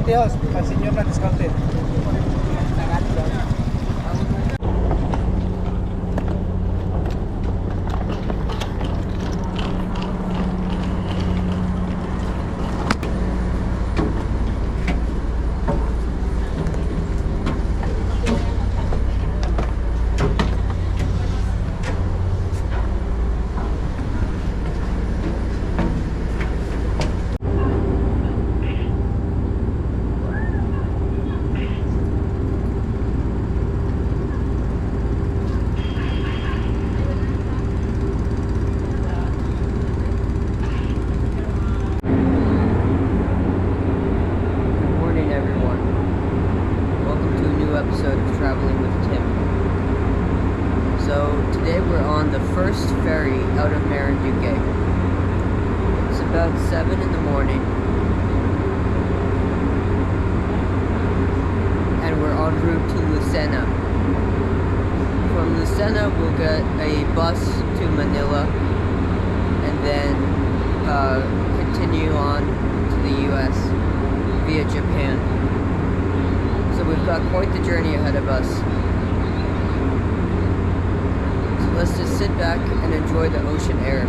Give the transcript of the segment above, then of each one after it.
discounted house. Pag senior na discounted. Episode of Traveling with Tim. So today we're on the first ferry out of Marinduque. It's about 7 in the morning and we're en route to Lucena. From Lucena we'll get a bus to Manila and then continue on to the US via Japan. So we've got quite the journey ahead of us. So let's just sit back and enjoy the ocean air.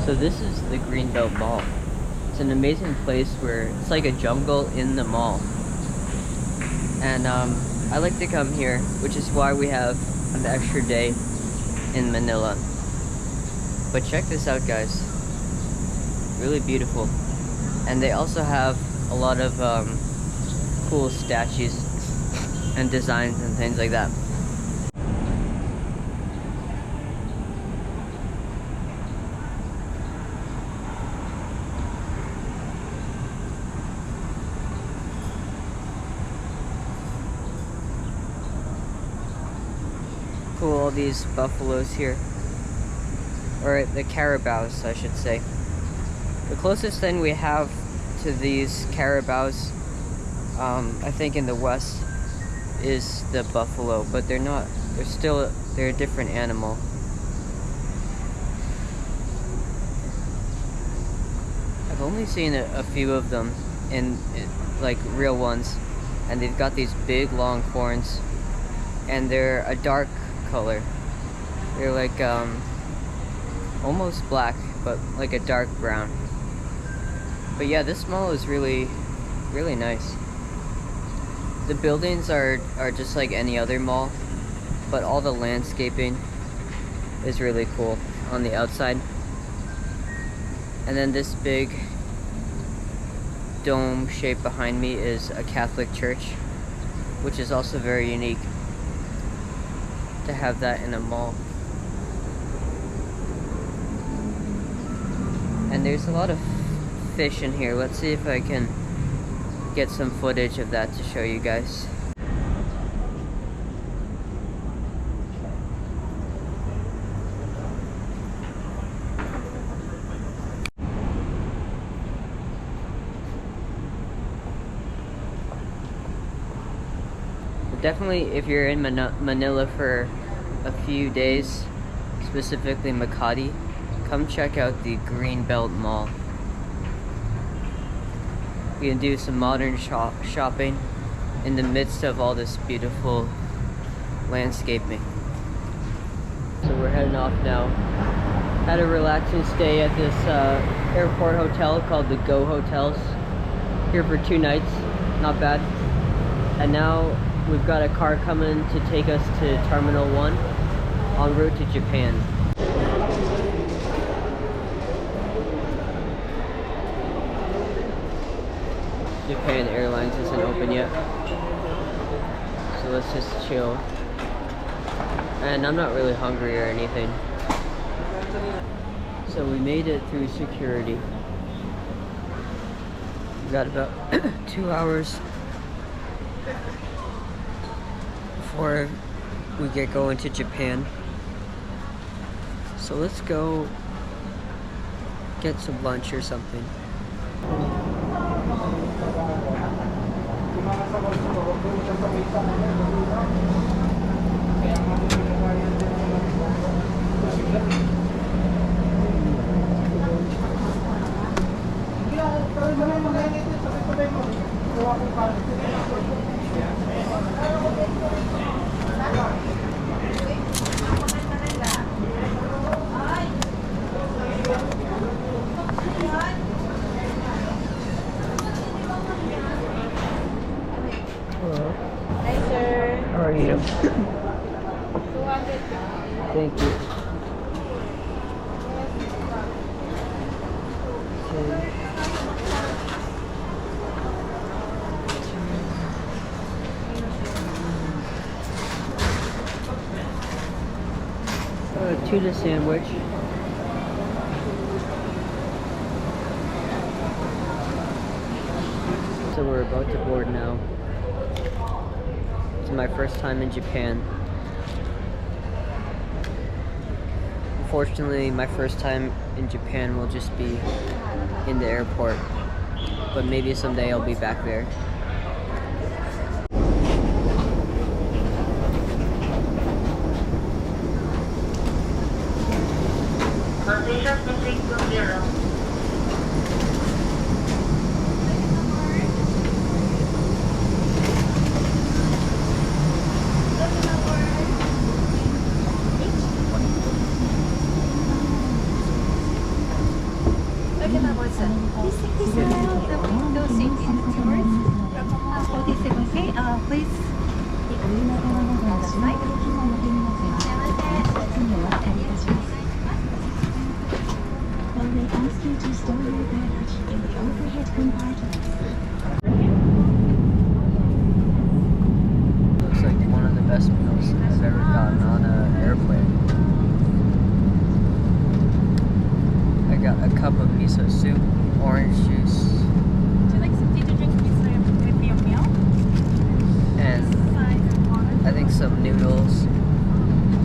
So this is the Greenbelt Mall. It's an amazing place where it's like a jungle in the mall. And I like to come here, which is why we have an extra day in Manila. But check this out, guys. Really beautiful. And they also have a lot of cool statues and designs and things like that. Cool, all these buffaloes here. Or the carabaos, I should say. The closest thing we have to these carabaos, I think in the west, is the buffalo, but they're not, they're a different animal. I've only seen a few of them in like real ones, and they've got these big long horns, and they're a dark color. They're like almost black, but like a dark brown. But yeah, this mall is really nice. The buildings are just like any other mall, but all the landscaping is really cool on the outside. And then this big dome shape behind me is a Catholic church, which is also very unique to have that in a mall. And there's a lot of fish in here. Let's see if I can get some footage of that to show you guys. Definitely, if you're in Manila for a few days, specifically Makati, come check out the Greenbelt Mall. You can do some modern shopping in the midst of all this beautiful landscaping. So we're heading off now. Had a relaxing stay at this airport hotel called the Go Hotels. Here for 2 nights, not bad. And now we've got a car coming to take us to Terminal 1 en route to Japan. Japan Airlines isn't open yet, so let's just chill. And I'm not really hungry or anything. So we made it through security. We got about 2 hours before we get going to Japan. So let's go get some lunch or something. Thank you. Tuna sandwich. So we're about to board now. It's my first time in Japan. Unfortunately, my first time in Japan will just be in the airport, but maybe someday I'll be back there. Looks like one of the best meals I've ever gotten on an airplane. I got a cup of miso soup, orange juice. Would you like some tea to drink with your meal? And I think some noodles.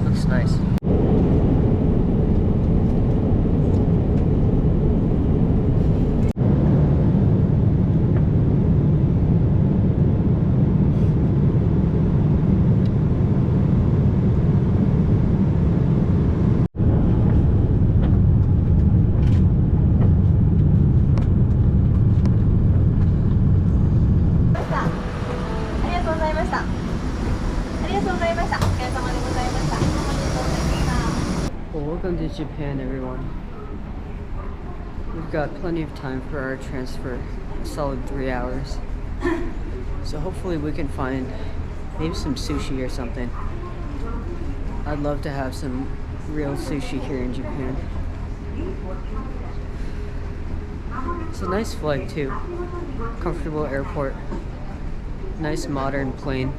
Looks nice. is Japan, everyone. We've got plenty of time for our transfer, a solid 3 hours. So hopefully we can find maybe some sushi or something. I'd love to have some real sushi here in Japan. It's a nice flight too. Comfortable airport. Nice modern plane.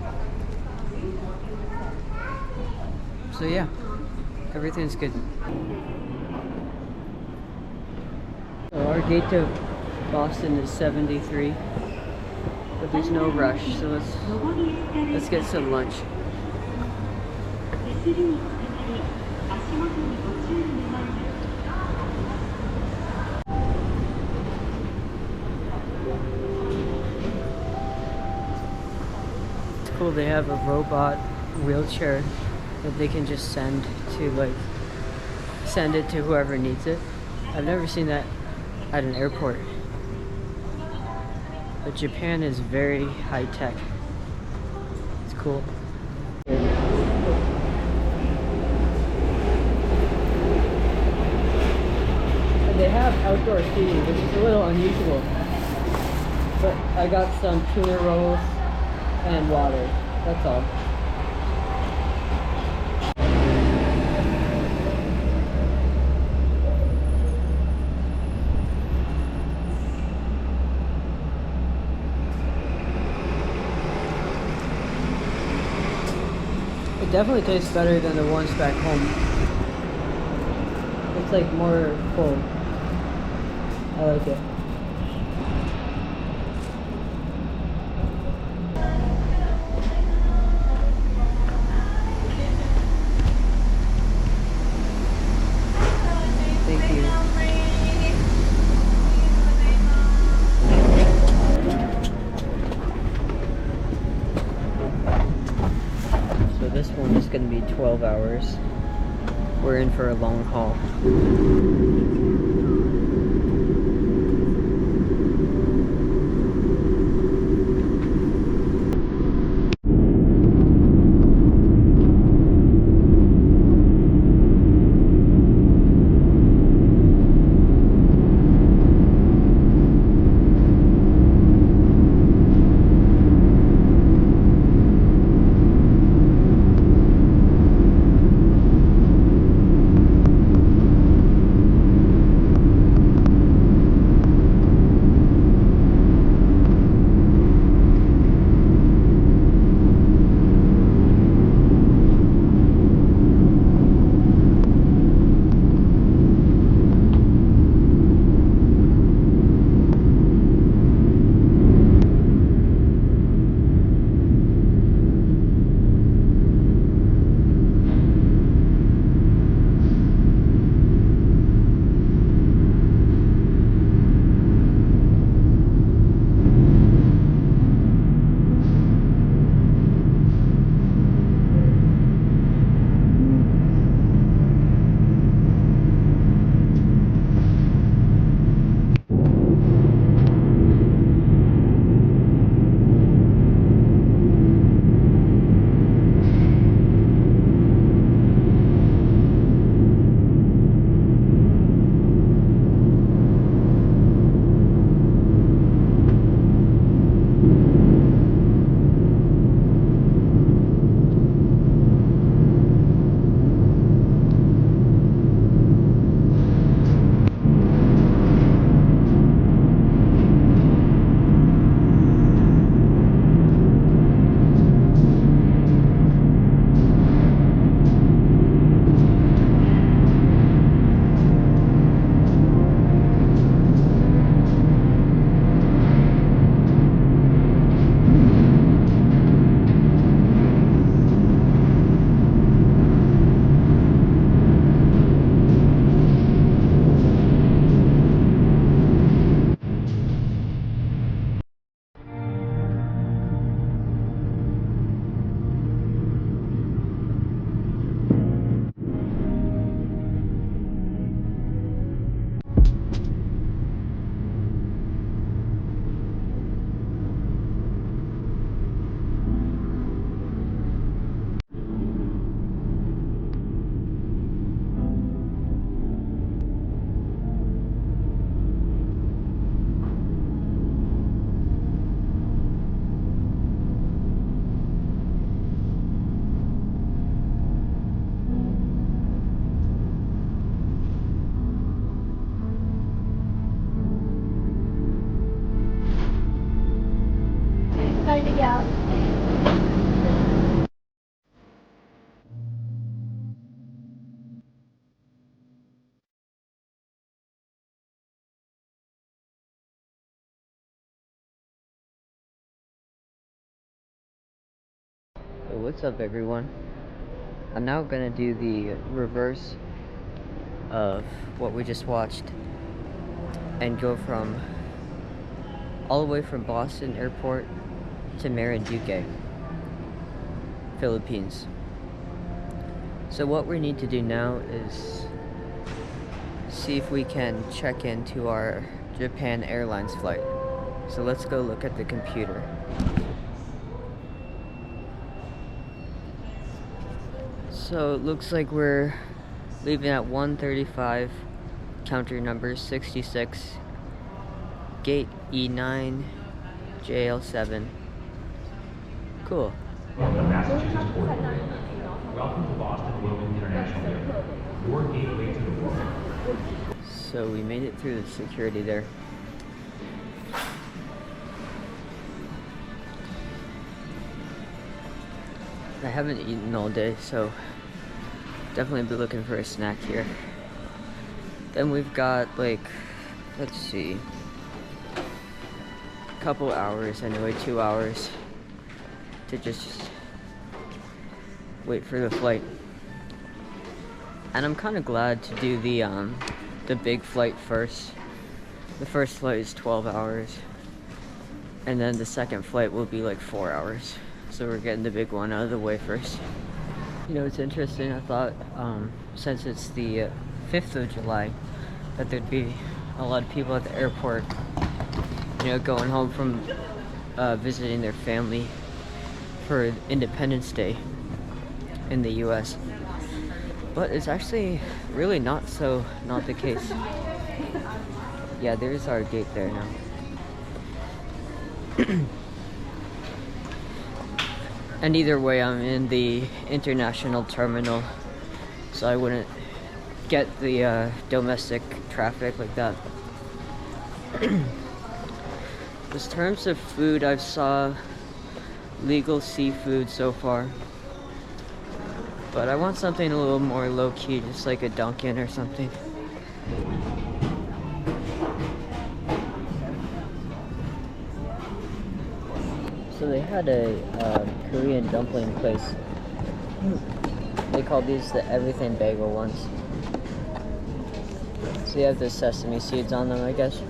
So yeah, everything's good. So our gate to Boston is 73, but there's no rush, so let's get some lunch. It's cool, they have a robot wheelchair that they can just send it to whoever needs it. I've never seen that at an airport. But Japan is very high tech. It's cool. And they have outdoor seating, which is a little unusual. But I got some tuna rolls and water. That's all. It definitely tastes better than the ones back home. It's like more full. I like it. Thank you. So this one is going to be 12 hours. We're in for a long haul. what's up everyone? I'm now gonna do the reverse of what we just watched and go from all the way from Boston Airport to Marinduque, Philippines. So what we need to do now is see if we can check into our Japan Airlines flight. So let's go look at the computer. So it looks like we're leaving at 1:35, counter number 66, gate E9, JL7. Cool. Welcome to Boston Logan International Airport. Your gateway to the world. So we made it through the security there. I haven't eaten all day, so definitely be looking for a snack here. Then we've got like, let's see, a couple hours, anyway, 2 hours to just wait for the flight. And I'm kind of glad to do the big flight first. The first flight is 12 hours, and then the second flight will be like 4 hours. So we're getting the big one out of the way first. You know, it's interesting, I thought, since it's the 5th of July, that there'd be a lot of people at the airport, you know, going home from visiting their family for Independence Day in the US. But it's actually really not the case. Yeah, there's our gate there now. And either way, I'm in the international terminal, so I wouldn't get the domestic traffic like that. In terms of food, I've saw legal seafood so far, but I want something a little more low-key, just like a Dunkin' or something. So they had a Korean dumpling place. They call these the everything bagel ones. So they have the sesame seeds on them, I guess.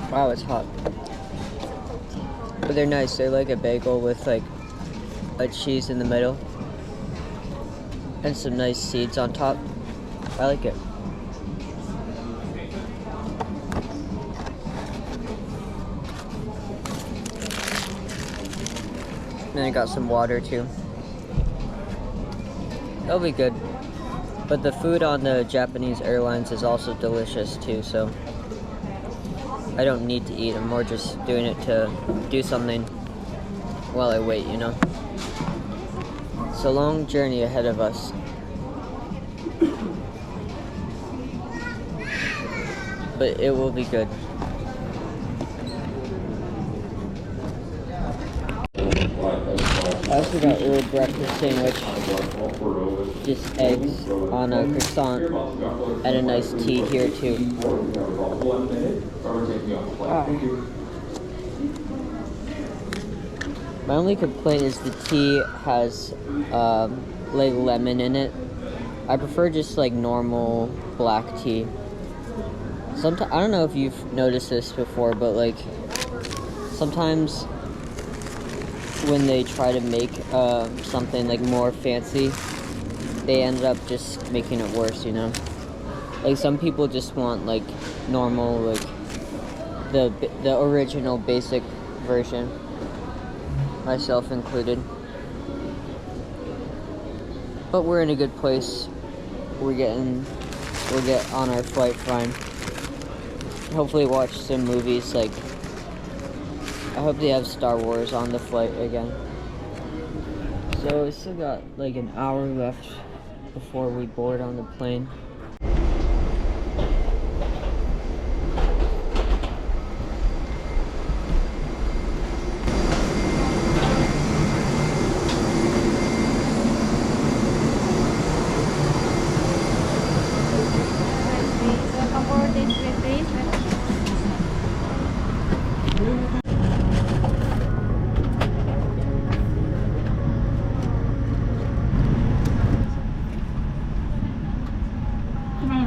Wow, it's hot. But they're nice. They're like a bagel with like a cheese in the middle and some nice seeds on top. I like it. And I got some water too. That'll be good. But the food on the Japanese airlines is also delicious too, so I don't need to eat. I'm more just doing it to do something while I wait, you know? It's a long journey ahead of us. But it will be good. I also got a little breakfast sandwich, just eggs on a croissant, and a nice tea here too. My only complaint is the tea has like lemon in it. I prefer just like normal black tea. Sometimes, I don't know if you've noticed this before, but like sometimes when they try to make something like more fancy, they end up just making it worse, you know? Like some people just want like normal, like the original basic version, myself included. But we're in a good place. We'll get on our flight fine. Hopefully watch some movies, like I hope they have Star Wars on the flight again. So we still got like an hour left before we board on the plane.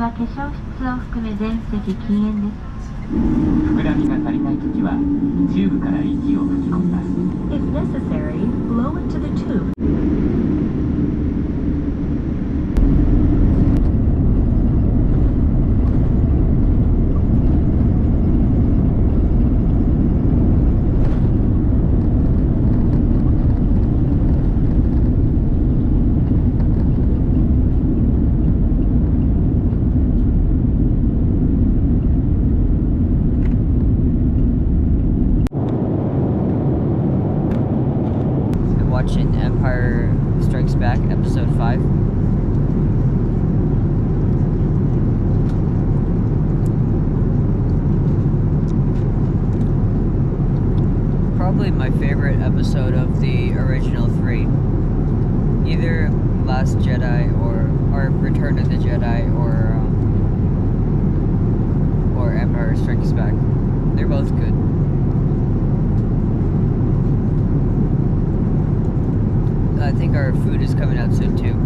は化粧室を含め全席禁煙です。膨らみが足りないときはチューブから息を吹き込みます。 If necessary, blow into the tube. Watching Empire Strikes Back episode 5. Probably my favorite episode of the original 3. Either Last Jedi or Return of the Jedi or Empire Strikes Back. They're both good. I think our food is coming out soon too.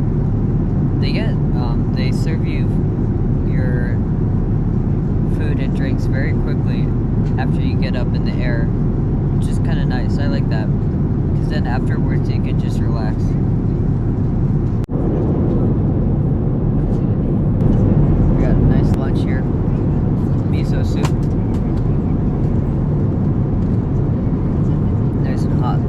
They serve you your food and drinks very quickly after you get up in the air, which is kind of nice. I like that, because then afterwards you can just relax. We got a nice lunch here. Miso soup. Nice and hot.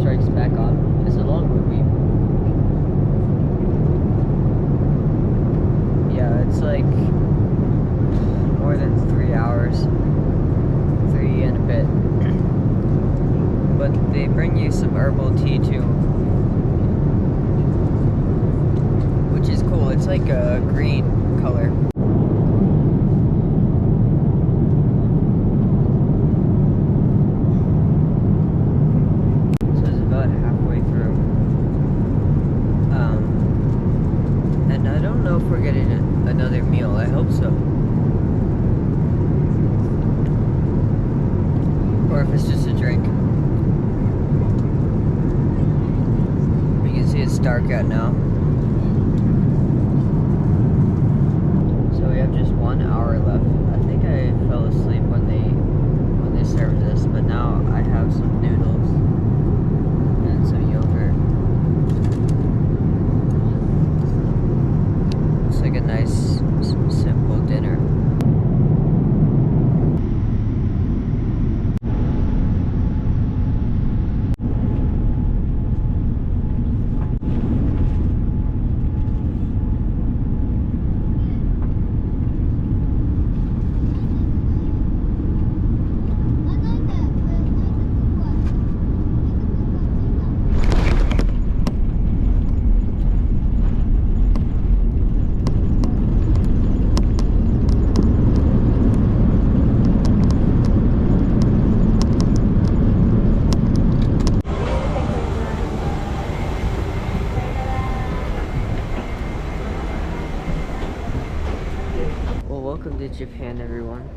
Strikes Back on. It's a long movie. Yeah, it's like more than 3 hours. 3 and a bit. But they bring you some herbal tea too, which is cool. It's like a green color. Halfway through, and I don't know if we're getting another meal. I hope so, or if it's just a drink. You can see it's dark out now, so we have just 1 hour left. I think I fell asleep when they served this, but now I have some noodles and some yogurt. It's like a nice, simple dinner. Welcome to Japan, everyone.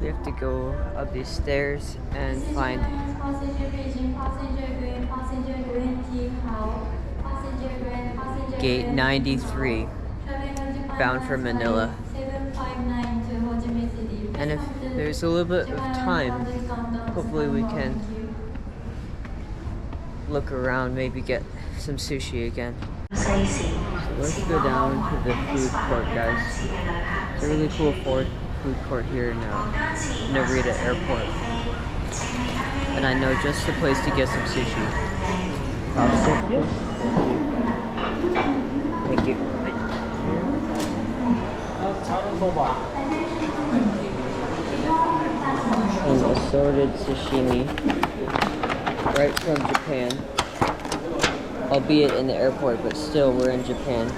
We have to go up these stairs and find gate 93, bound for Manila. And if there's a little bit of time, hopefully we can look around, maybe get some sushi again. So let's go down to the food court, guys. It's a really cool food court here in Narita Airport. And I know just the place to get some sushi. Thank you. An assorted sashimi right from Japan. Albeit in the airport, but still we're in Japan.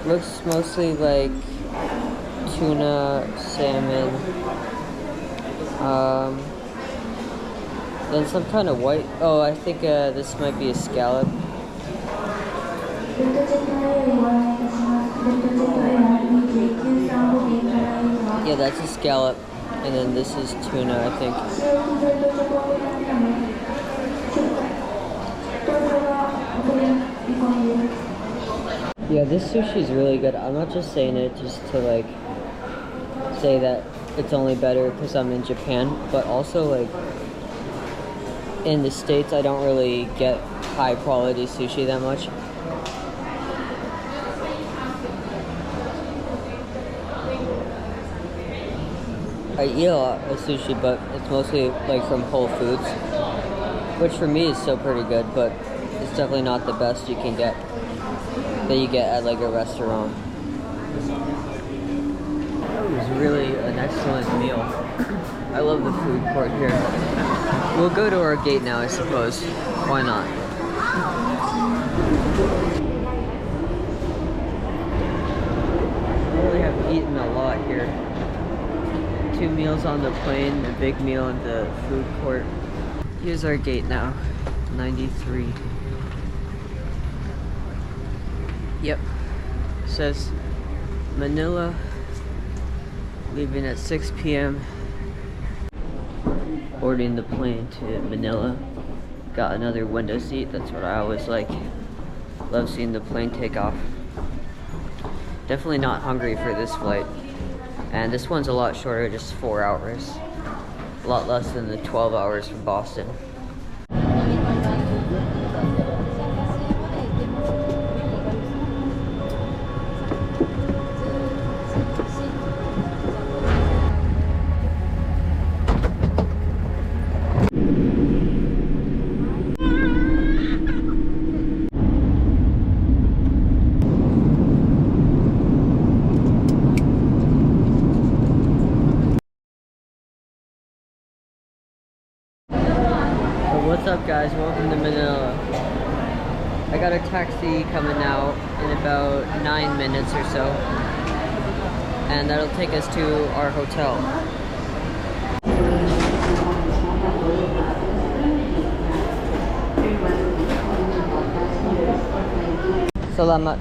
Looks mostly like tuna, salmon, Then some kind of white. Oh, I think this might be a scallop. Yeah, that's a scallop. And then this is tuna, I think. Yeah, this sushi is really good. I'm not just saying it just to like say that it's only better because I'm in Japan, but also like in the States I don't really get high quality sushi that much. I eat a lot of sushi, but it's mostly like from Whole Foods, which for me is still pretty good, but it's definitely not the best you can get that you get at like a restaurant. It was really an excellent meal. I love the food court here. We'll go to our gate now, I suppose. Why not? I really have eaten a lot here. 2 meals on the plane, a big meal in the food court. Here's our gate now, 93. Yep, says Manila, leaving at 6 p.m. Boarding the plane to Manila. Got another window seat, that's what I always like. Love seeing the plane take off. Definitely not hungry for this flight. And this one's a lot shorter, just 4 hours. A lot less than the 12 hours from Boston. What's up guys, welcome to Manila. I got a taxi coming out in about 9 minutes or so, and that'll take us to our hotel. Salamat.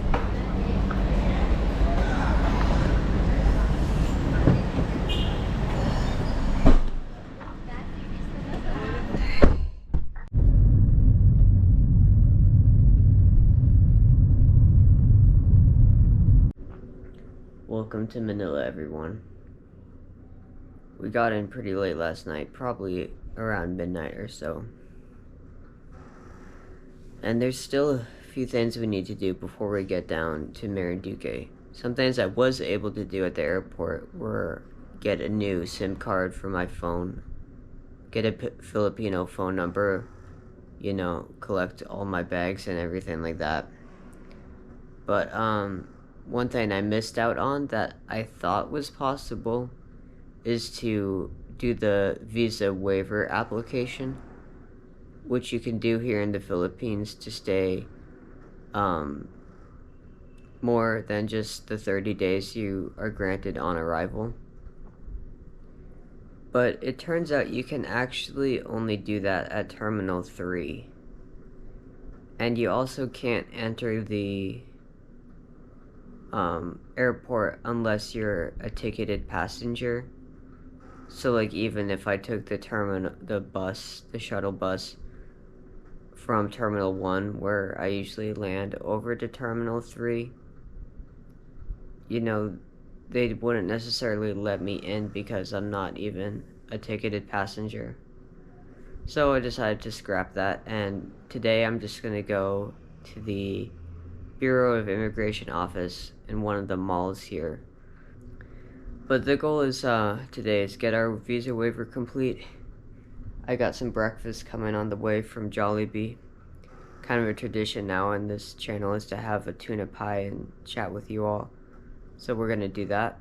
Welcome to Manila, everyone. We got in pretty late last night, probably around midnight or so. And there's still a few things we need to do before we get down to Marinduque. Some things I was able to do at the airport were get a new SIM card for my phone, get a Filipino phone number, you know, collect all my bags and everything like that. But, one thing I missed out on that I thought was possible is to do the visa waiver application, which you can do here in the Philippines to stay more than just the 30 days you are granted on arrival. But it turns out you can actually only do that at Terminal 3. And you also can't enter the airport unless you're a ticketed passenger. So like even if I took the shuttle bus from Terminal 1 where I usually land over to Terminal 3, you know, they wouldn't necessarily let me in because I'm not even a ticketed passenger. So I decided to scrap that, and today I'm just gonna go to the Bureau of Immigration office in one of the malls here. But the goal is today is get our visa waiver complete. I got some breakfast coming on the way from Jollibee. Kind of a tradition now on this channel is to have a tuna pie and chat with you all. So we're gonna do that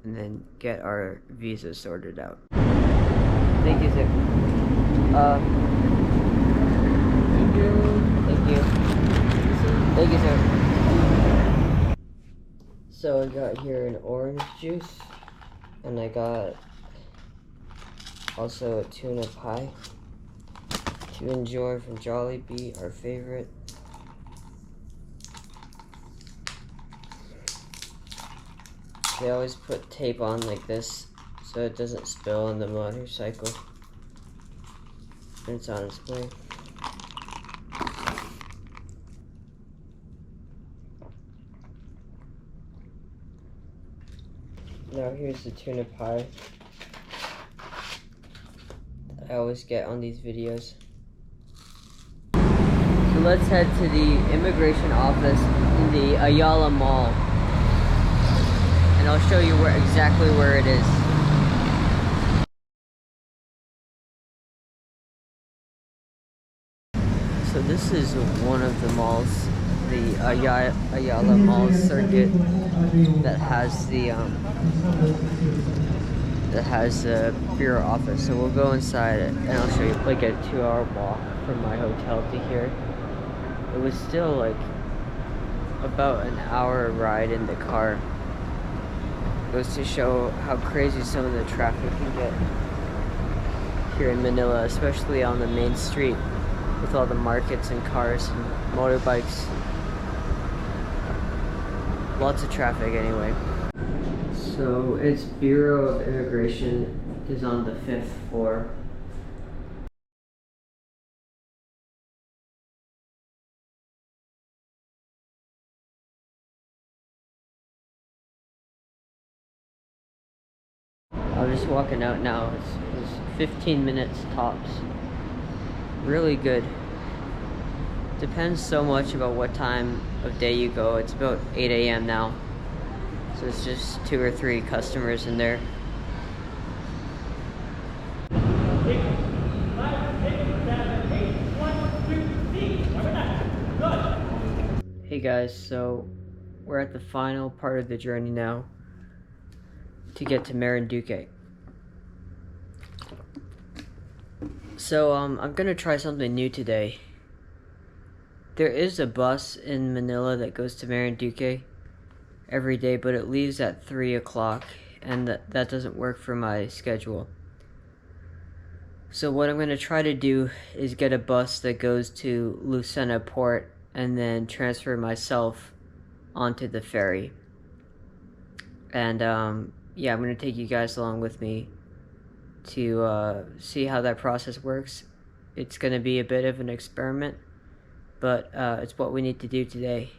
and then get our visa sorted out. Thank you, sir. Thank you. Thank you. Thank you, sir. So I got here an orange juice, and I got also a tuna pie. to enjoy from Jollibee, our favorite. They always put tape on like this so it doesn't spill on the motorcycle. And it's on its way. Now here's the tuna pie that I always get on these videos. So let's head to the immigration office in the Ayala Mall. And I'll show you exactly where it is. So this is one of the malls, the Ayala Mall circuit that has the bureau office. So we'll go inside it and I'll show you like a 2-hour walk from my hotel to here. It was still like about an hour ride in the car. Goes to show how crazy some of the traffic can get here in Manila, especially on the main street with all the markets and cars and motorbikes. Lots of traffic anyway. So its Bureau of Immigration is on the 5th floor. I'm just walking out now. It's 15 minutes tops. Really good. Depends so much about what time of day you go. It's about 8 a.m. now. So it's just 2 or 3 customers in there. Hey guys, so we're at the final part of the journey now to get to Marinduque. So I'm gonna try something new today. There is a bus in Manila that goes to Marinduque every day, but it leaves at 3 o'clock, and that doesn't work for my schedule. So what I'm gonna try to do is get a bus that goes to Lucena Port and then transfer myself onto the ferry. And yeah, I'm gonna take you guys along with me to see how that process works. It's gonna be a bit of an experiment, but it's what we need to do today.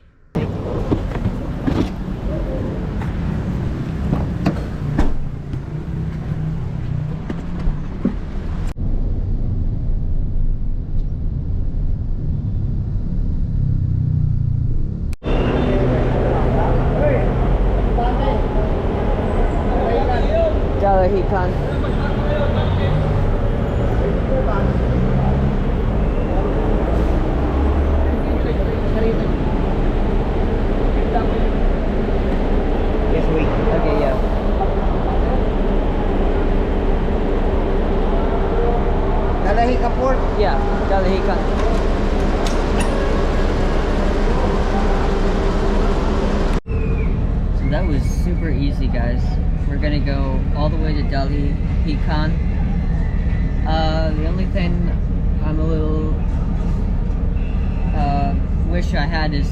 Hikan. Yes, wait. Okay, yeah. Lucena Port. Yeah, Hikan. So that was super easy, guys. We're gonna go all the way to Hikan. The only thing I'm a little wish I had is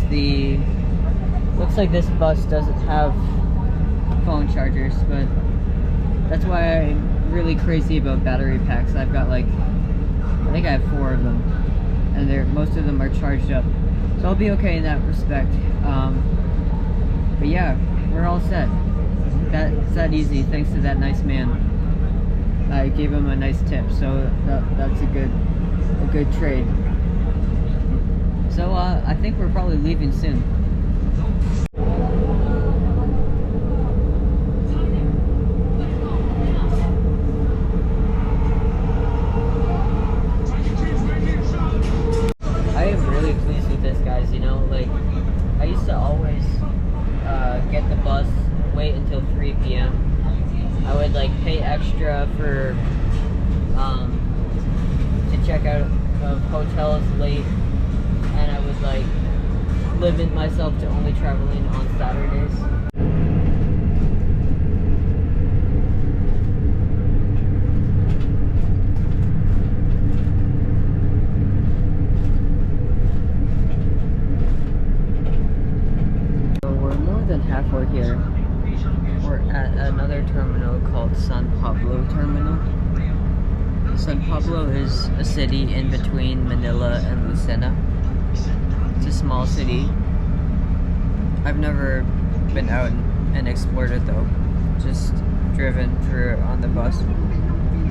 looks like this bus doesn't have phone chargers, but that's why I'm really crazy about battery packs. I've got like, I think I have 4 of them, and most of them are charged up, so I'll be okay in that respect. But yeah, we're all set. It's that easy, thanks to that nice man. I gave him a nice tip, so that's a good trade. So I think we're probably leaving soon. I am really pleased with this, guys. You know, like, I used to always get the bus, wait until 3 p.m. I would like pay extra for to check out of hotels late, and I would like limit myself to only traveling on Saturdays. San Pablo is a city in between Manila and Lucena. It's a small city. I've never been out and explored it though. Just driven through on the bus.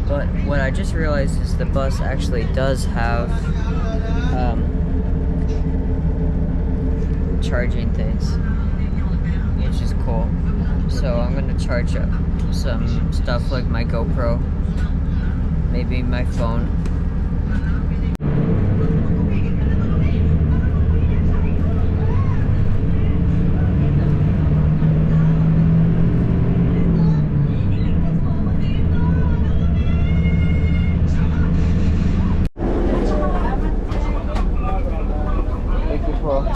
But what I just realized is the bus actually does have charging things, which is cool. So I'm gonna charge up some stuff like my GoPro, maybe my phone. Thank you, Paul.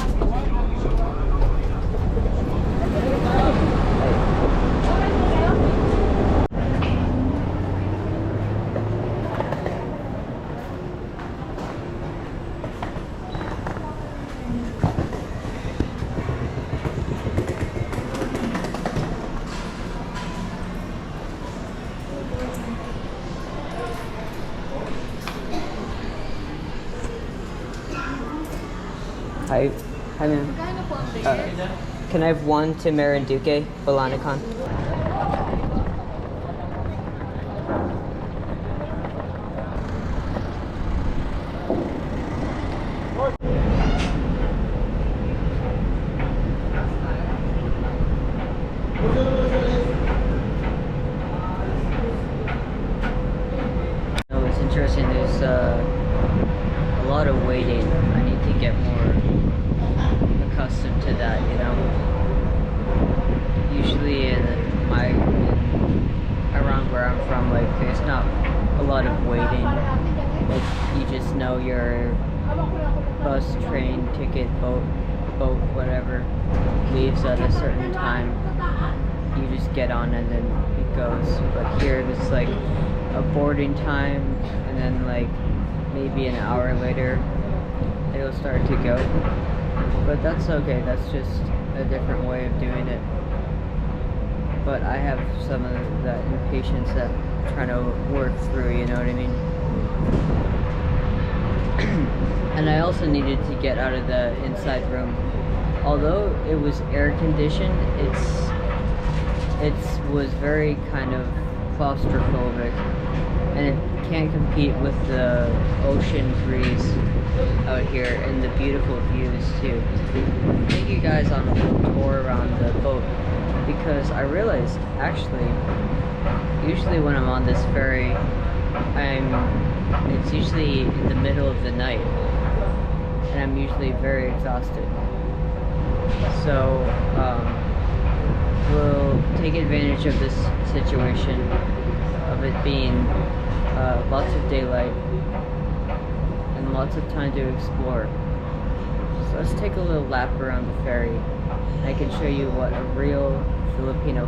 Hi, ma'am. Can I have one to Marinduque, Balanicon? It's interesting. There's a lot of waiting. I need to get more accustomed to that, you know. Usually around where I'm from, like there's not a lot of waiting. Like you just know your bus, train, ticket, boat, whatever leaves at a certain time. You just get on and then it goes. But here it's like a boarding time, and then like maybe an hour later it'll start to go. But that's okay, that's just a different way of doing it. But I have some of that impatience that I'm trying to work through, you know what I mean? And I also needed to get out of the inside room. Although it was air conditioned, it was very kind of claustrophobic, and it can't compete with the ocean breeze out here and the beautiful views too. Take you guys on a little tour around the boat, because I realized actually usually when I'm on this ferry it's usually in the middle of the night and I'm usually very exhausted. So we'll take advantage of this situation of it being lots of daylight and lots of time to explore. So let's take a little lap around the ferry. I can show you what a real Filipino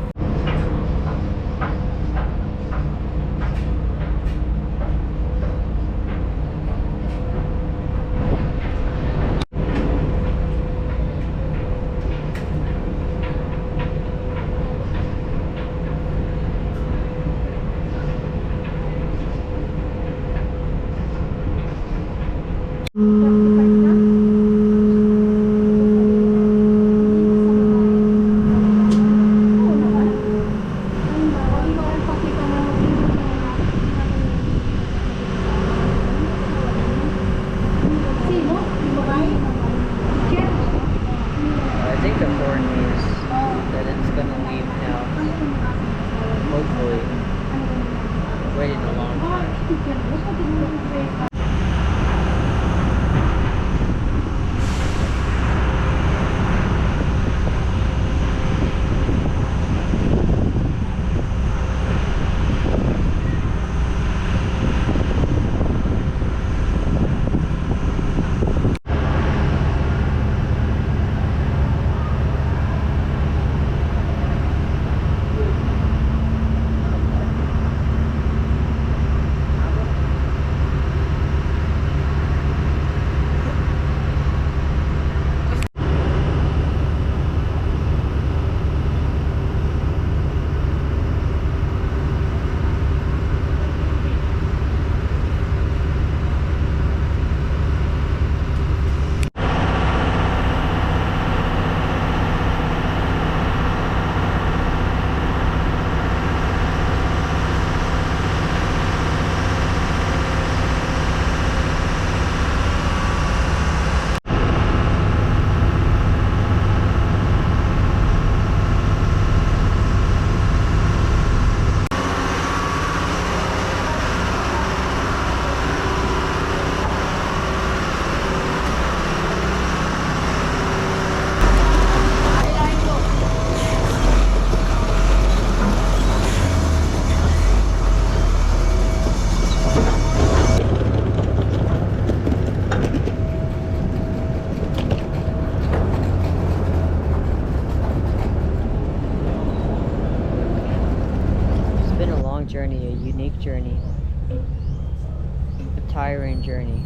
tiring journey.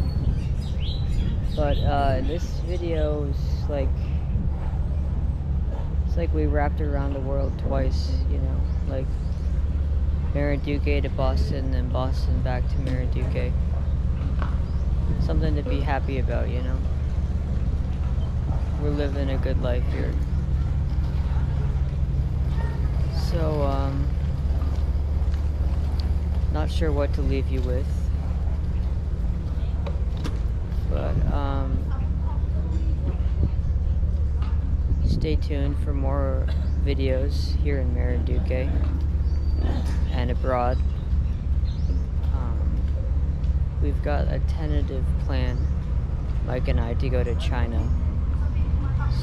But this video is like, it's like we wrapped around the world twice, you know, like Marinduque to Boston and Boston back to Marinduque. Something to be happy about, you know. We're living a good life here. So, not sure what to leave you with. But, stay tuned for more videos here in Marinduque and abroad. We've got a tentative plan, Mike and I, to go to China.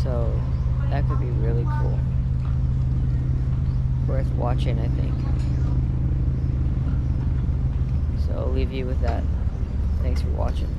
So that could be really cool. Worth watching, I think. So I'll leave you with that. Thanks for watching.